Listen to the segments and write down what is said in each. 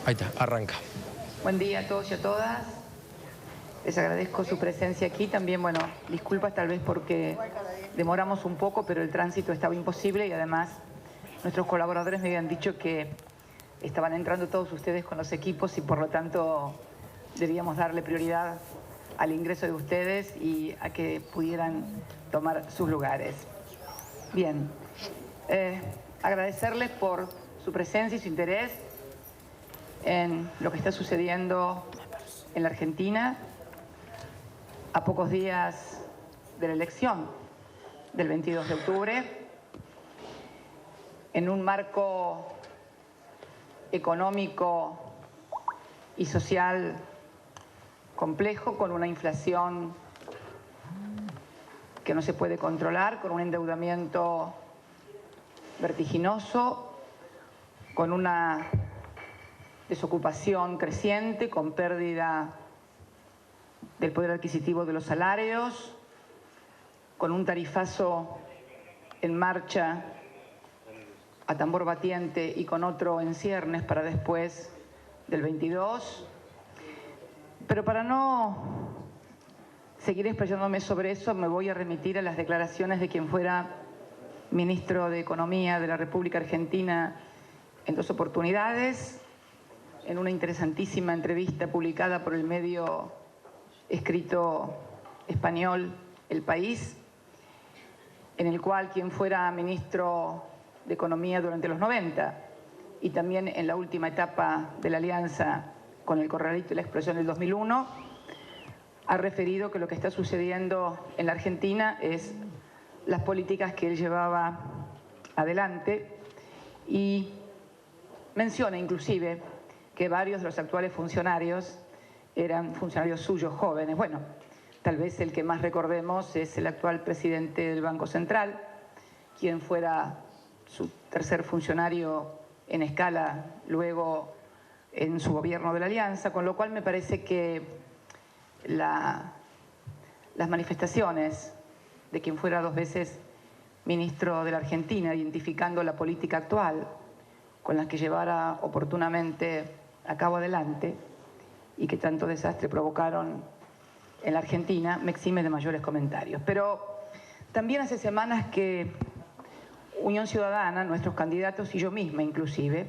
Ahí está, arranca. Buen día a todos y a todas. Les agradezco su presencia aquí. También, bueno, disculpas tal vez porque demoramos un poco, pero el tránsito estaba imposible y además nuestros colaboradores me habían dicho que estaban entrando todos ustedes con los equipos y por lo tanto debíamos darle prioridad al ingreso de ustedes y a que pudieran tomar sus lugares. Bien, agradecerles por su presencia y su interés en lo que está sucediendo en la Argentina a pocos días de la elección del 22 de octubre, en un marco económico y social complejo, con una inflación que no se puede controlar, con un endeudamiento vertiginoso, con una desocupación creciente, con pérdida del poder adquisitivo de los salarios, con un tarifazo en marcha a tambor batiente y con otro en ciernes para después del 22. Pero para no seguir explayándome sobre eso, me voy a remitir a las declaraciones de quien fuera ministro de Economía de la República Argentina en 2 oportunidades, en una interesantísima entrevista publicada por el medio escrito español El País, en el cual quien fuera ministro de Economía durante los 90 y también en la última etapa de la alianza con el Corralito y la explosión del 2001, ha referido que lo que está sucediendo en la Argentina es las políticas que él llevaba adelante y menciona inclusive que varios de los actuales funcionarios eran funcionarios suyos jóvenes. Bueno, tal vez el que más recordemos es el actual presidente del Banco Central, quien fuera su tercer funcionario en escala luego en su gobierno de la Alianza, con lo cual me parece que las manifestaciones de quien fuera 2 veces ministro de la Argentina, identificando la política actual con la que llevara oportunamente a cabo adelante y que tanto desastre provocaron en la Argentina, me exime de mayores comentarios. Pero también hace semanas que Unión Ciudadana, nuestros candidatos y yo misma inclusive,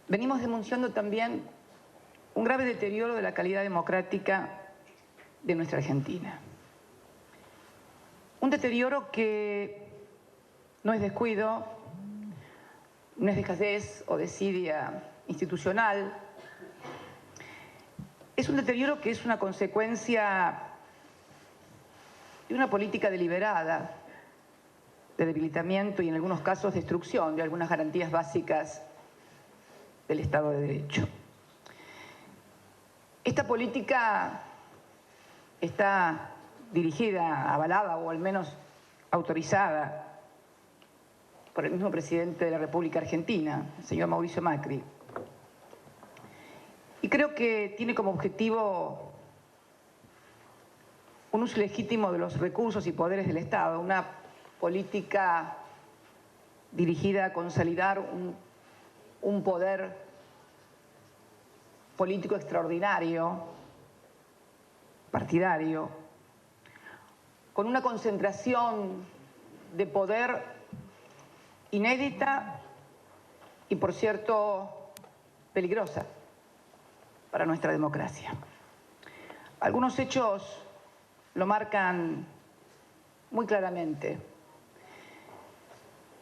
venimos denunciando también un grave deterioro de la calidad democrática de nuestra Argentina. Un deterioro que no es descuido, no es dejadez o desidia institucional, es un deterioro que es una consecuencia de una política deliberada de debilitamiento y en algunos casos destrucción de algunas garantías básicas del Estado de Derecho. Esta política está dirigida, avalada o al menos autorizada por el mismo presidente de la República Argentina, el señor Mauricio Macri. Y creo que tiene como objetivo un uso legítimo de los recursos y poderes del Estado, una política dirigida a consolidar un poder político extraordinario, partidario, con una concentración de poder inédita y, por cierto, peligrosa para nuestra democracia. Algunos hechos lo marcan muy claramente.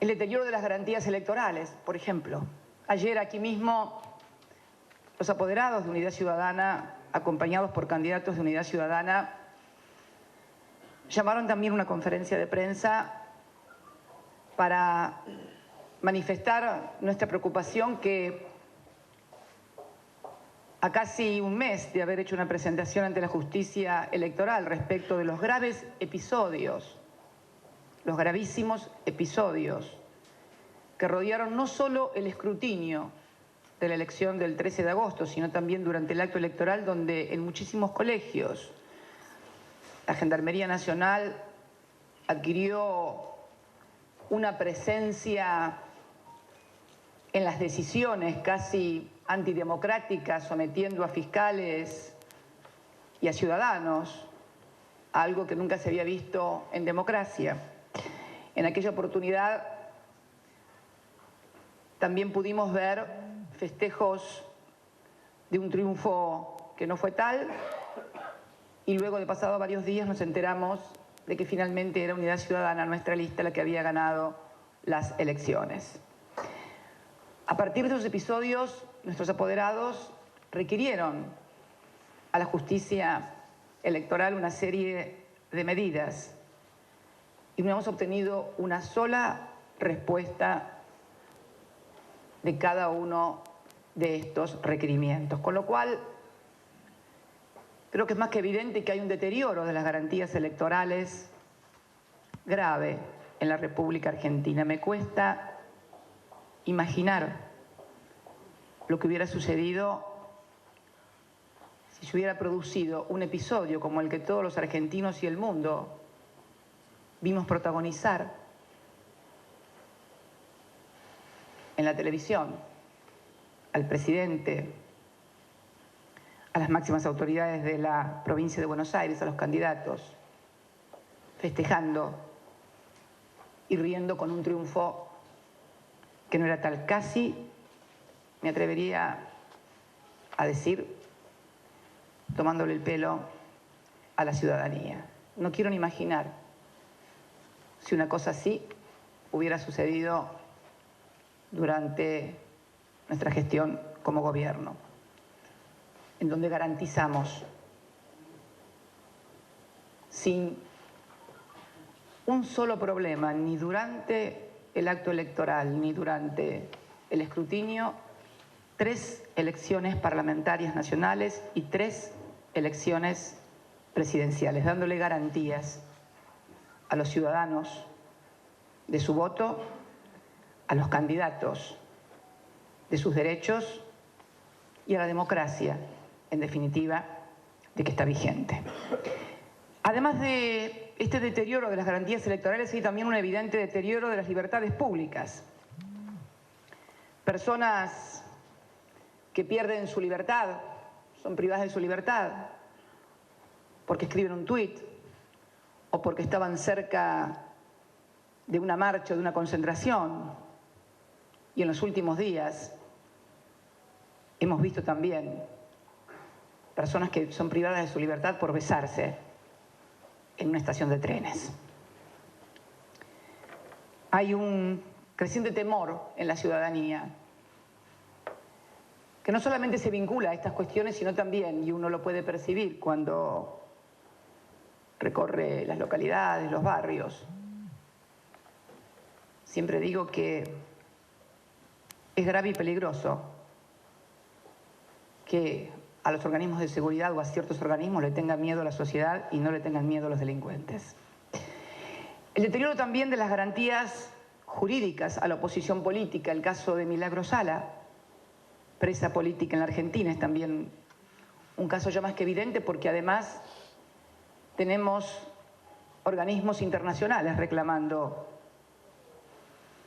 El deterioro de las garantías electorales, por ejemplo. Ayer aquí mismo los apoderados de Unidad Ciudadana, acompañados por candidatos de Unidad Ciudadana, llamaron también una conferencia de prensa para manifestar nuestra preocupación que a casi un mes de haber hecho una presentación ante la justicia electoral respecto de los graves episodios, los gravísimos episodios que rodearon no solo el escrutinio de la elección del 13 de agosto, sino también durante el acto electoral, donde en muchísimos colegios la Gendarmería Nacional adquirió una presencia en las decisiones casi antidemocrática, sometiendo a fiscales y a ciudadanos a algo que nunca se había visto en democracia. En aquella oportunidad también pudimos ver festejos de un triunfo que no fue tal, y luego de pasado varios días nos enteramos de que finalmente era Unidad Ciudadana, nuestra lista, la que había ganado las elecciones. A partir de esos episodios, nuestros apoderados requirieron a la justicia electoral una serie de medidas y no hemos obtenido una sola respuesta de cada uno de estos requerimientos, con lo cual creo que es más que evidente que hay un deterioro de las garantías electorales grave en la República Argentina. Me cuesta imaginar lo que hubiera sucedido si se hubiera producido un episodio como el que todos los argentinos y el mundo vimos protagonizar en la televisión, al presidente, a las máximas autoridades de la provincia de Buenos Aires, a los candidatos, festejando y riendo con un triunfo que no era tal. Casi me atrevería a decir, tomándole el pelo a la ciudadanía. No quiero ni imaginar si una cosa así hubiera sucedido durante nuestra gestión como gobierno, en donde garantizamos sin un solo problema, ni durante el acto electoral, ni durante el escrutinio, 3 elecciones parlamentarias nacionales y 3 elecciones presidenciales, dándole garantías a los ciudadanos de su voto, a los candidatos de sus derechos y a la democracia, en definitiva, de que está vigente. Además de este deterioro de las garantías electorales, hay también un evidente deterioro de las libertades públicas. Personas que pierden su libertad, son privadas de su libertad, porque escriben un tuit o porque estaban cerca de una marcha o de una concentración. Y en los últimos días hemos visto también personas que son privadas de su libertad por besarse en una estación de trenes. Hay un creciente temor en la ciudadanía que no solamente se vincula a estas cuestiones, sino también, y uno lo puede percibir cuando recorre las localidades, los barrios. Siempre digo que es grave y peligroso que a los organismos de seguridad o a ciertos organismos le tengan miedo a la sociedad y no le tengan miedo a los delincuentes. El deterioro también de las garantías jurídicas a la oposición política, el caso de Milagro Sala, presa política en la Argentina, es también un caso ya más que evidente porque además tenemos organismos internacionales reclamando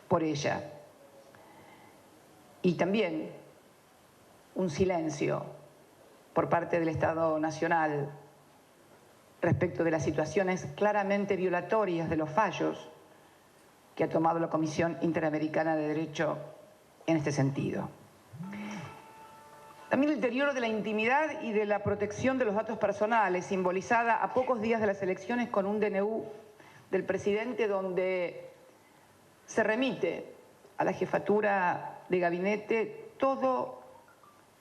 por ella. Y también un silencio por parte del Estado Nacional respecto de las situaciones claramente violatorias de los fallos que ha tomado la Comisión Interamericana de Derecho en este sentido. También el deterioro de la intimidad y de la protección de los datos personales, simbolizada a pocos días de las elecciones con un DNU del presidente donde se remite a la jefatura de gabinete todo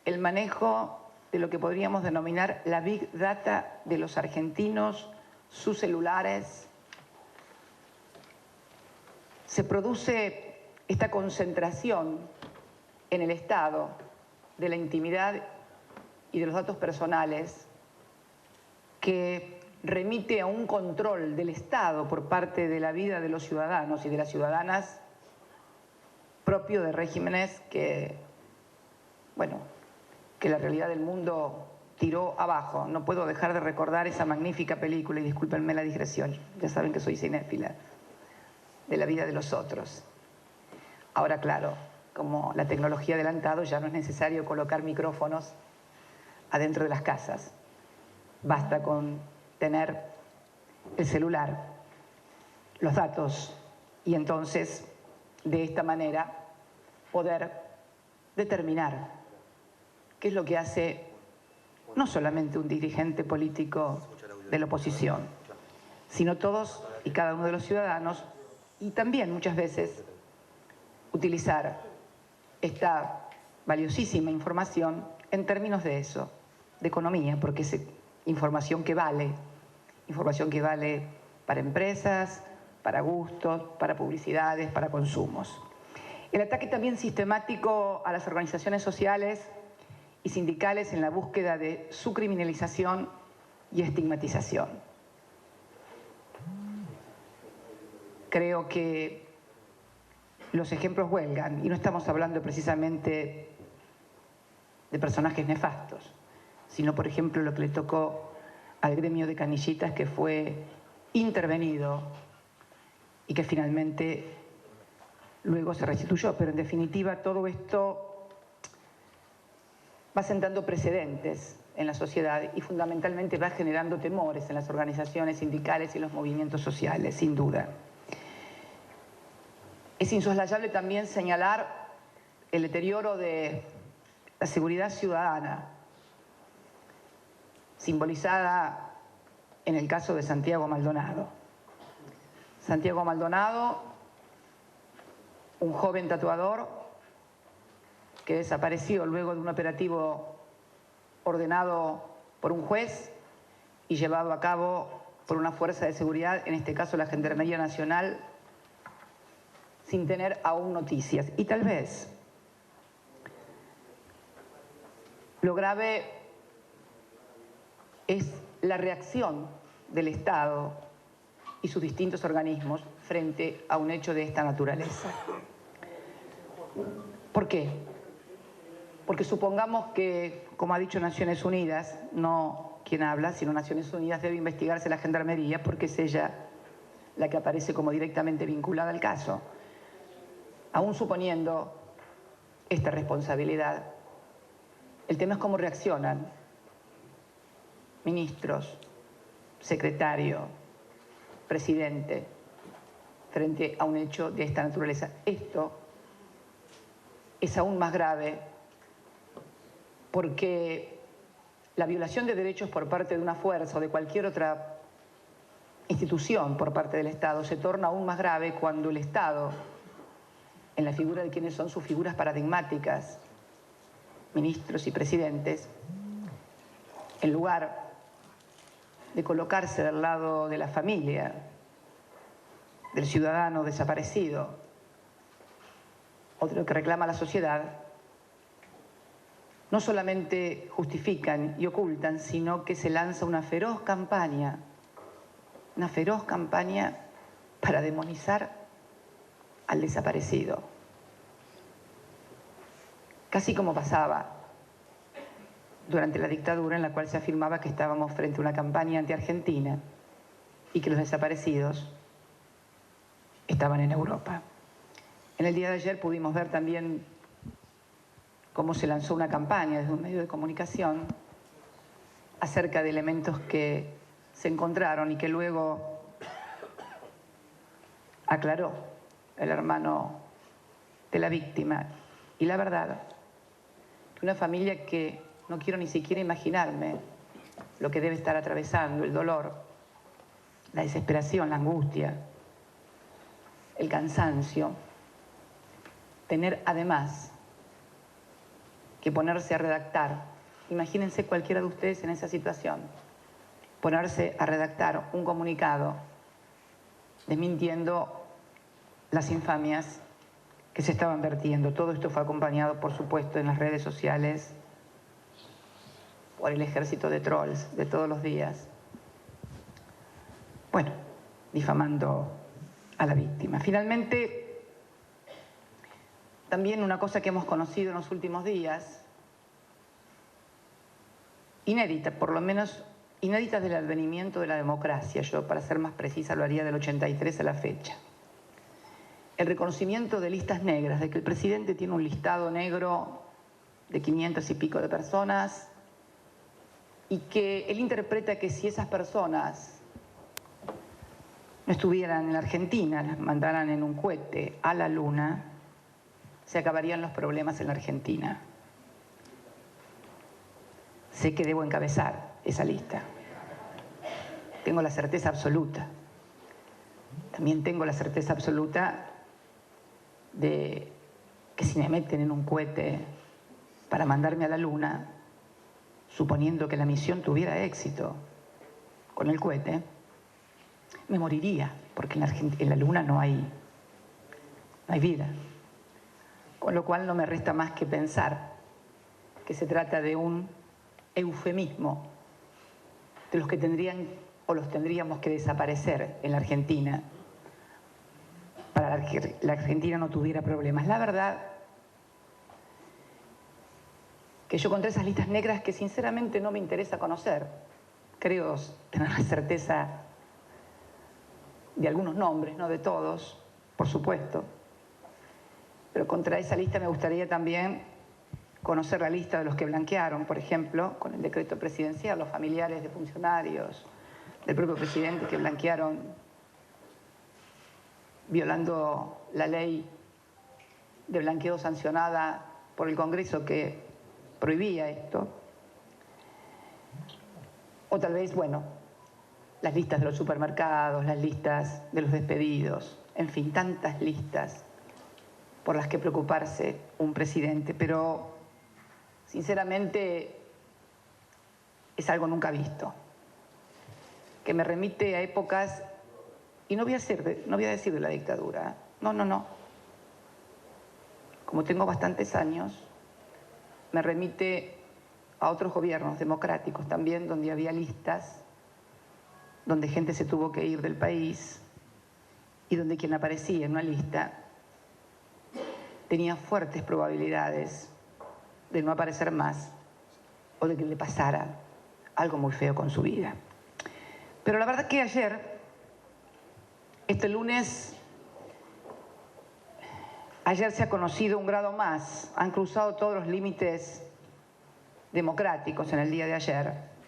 el manejo de lo que podríamos denominar la Big Data de los argentinos, sus celulares. Se produce esta concentración en el Estado de la intimidad y de los datos personales que remite a un control del Estado por parte de la vida de los ciudadanos y de las ciudadanas propio de regímenes que, bueno, que la realidad del mundo tiró abajo. No puedo dejar de recordar esa magnífica película, y discúlpenme la digresión, ya saben que soy cinéfila, de la vida de los otros. Ahora, claro, como la tecnología ha adelantado, ya no es necesario colocar micrófonos adentro de las casas. Basta con tener el celular, los datos, y entonces, de esta manera, poder determinar qué es lo que hace no solamente un dirigente político de la oposición, sino todos y cada uno de los ciudadanos, y también muchas veces utilizar esta valiosísima información en términos de eso, de economía, porque es información que vale para empresas, para gustos, para publicidades, para consumos. El ataque también sistemático a las organizaciones sociales y sindicales en la búsqueda de su criminalización y estigmatización. Creo que los ejemplos huelgan, y no estamos hablando precisamente de personajes nefastos, sino, por ejemplo, lo que le tocó al gremio de canillitas, que fue intervenido y que finalmente luego se restituyó. Pero en definitiva todo esto va sentando precedentes en la sociedad y fundamentalmente va generando temores en las organizaciones sindicales y los movimientos sociales, sin duda. Es insoslayable también señalar el deterioro de la seguridad ciudadana, simbolizada en el caso de Santiago Maldonado. Santiago Maldonado, un joven tatuador que desapareció luego de un operativo ordenado por un juez y llevado a cabo por una fuerza de seguridad, en este caso la Gendarmería Nacional, sin tener aún noticias. Y tal vez lo grave es la reacción del Estado y sus distintos organismos frente a un hecho de esta naturaleza. ¿Por qué? Porque supongamos que, como ha dicho Naciones Unidas, no quien habla, sino Naciones Unidas, debe investigarse la Gendarmería porque es ella la que aparece como directamente vinculada al caso. Aún suponiendo esta responsabilidad, el tema es cómo reaccionan ministros, secretario, presidente, frente a un hecho de esta naturaleza. Esto es aún más grave porque la violación de derechos por parte de una fuerza o de cualquier otra institución por parte del Estado se torna aún más grave cuando el Estado, en la figura de quienes son sus figuras paradigmáticas, ministros y presidentes, en lugar de colocarse del lado de la familia, del ciudadano desaparecido, o de lo que reclama la sociedad, no solamente justifican y ocultan, sino que se lanza una feroz campaña para demonizar al desaparecido. Casi como pasaba durante la dictadura, en la cual se afirmaba que estábamos frente a una campaña anti-argentina y que los desaparecidos estaban en Europa. En el día de ayer pudimos ver también cómo se lanzó una campaña desde un medio de comunicación acerca de elementos que se encontraron y que luego aclaró el hermano de la víctima. Y la verdad, que una familia que no quiero ni siquiera imaginarme lo que debe estar atravesando, el dolor, la desesperación, la angustia, el cansancio, tener además que ponerse a redactar. Imagínense cualquiera de ustedes en esa situación, ponerse a redactar un comunicado desmintiendo las infamias que se estaban vertiendo. Todo esto fue acompañado, por supuesto, en las redes sociales por el ejército de trolls de todos los días. Bueno, difamando a la víctima. Finalmente, también una cosa que hemos conocido en los últimos días, inédita, por lo menos inédita del advenimiento de la democracia, yo para ser más precisa lo haría del 83 a la fecha, el reconocimiento de listas negras, de que el presidente tiene un listado negro de 500 y pico de personas y que él interpreta que si esas personas no estuvieran en la Argentina, las mandaran en un cohete a la Luna, se acabarían los problemas en la Argentina. Sé que debo encabezar esa lista. Tengo la certeza absoluta. También tengo la certeza absoluta de que si me meten en un cohete para mandarme a la Luna, suponiendo que la misión tuviera éxito con el cohete, me moriría, porque en la Luna no hay vida. Con lo cual no me resta más que pensar que se trata de un eufemismo de los que tendrían o los tendríamos que desaparecer en la Argentina para que la Argentina no tuviera problemas. La verdad que yo contra esas listas negras que sinceramente no me interesa conocer, creo tener la certeza de algunos nombres, no de todos, por supuesto, pero contra esa lista me gustaría también conocer la lista de los que blanquearon, por ejemplo, con el decreto presidencial, los familiares de funcionarios del propio presidente que blanquearon violando la ley de blanqueo sancionada por el Congreso que prohibía esto. O tal vez, bueno, las listas de los supermercados, las listas de los despedidos, en fin, tantas listas por las que preocuparse un presidente, pero sinceramente es algo nunca visto, que me remite a épocas, y no voy a decir de la dictadura, no. Como tengo bastantes años, me remite a otros gobiernos democráticos también, donde había listas, donde gente se tuvo que ir del país y donde quien aparecía en una lista tenía fuertes probabilidades de no aparecer más o de que le pasara algo muy feo con su vida. Pero la verdad que ayer, este lunes, ayer se ha conocido un grado más, han cruzado todos los límites democráticos en el día de ayer.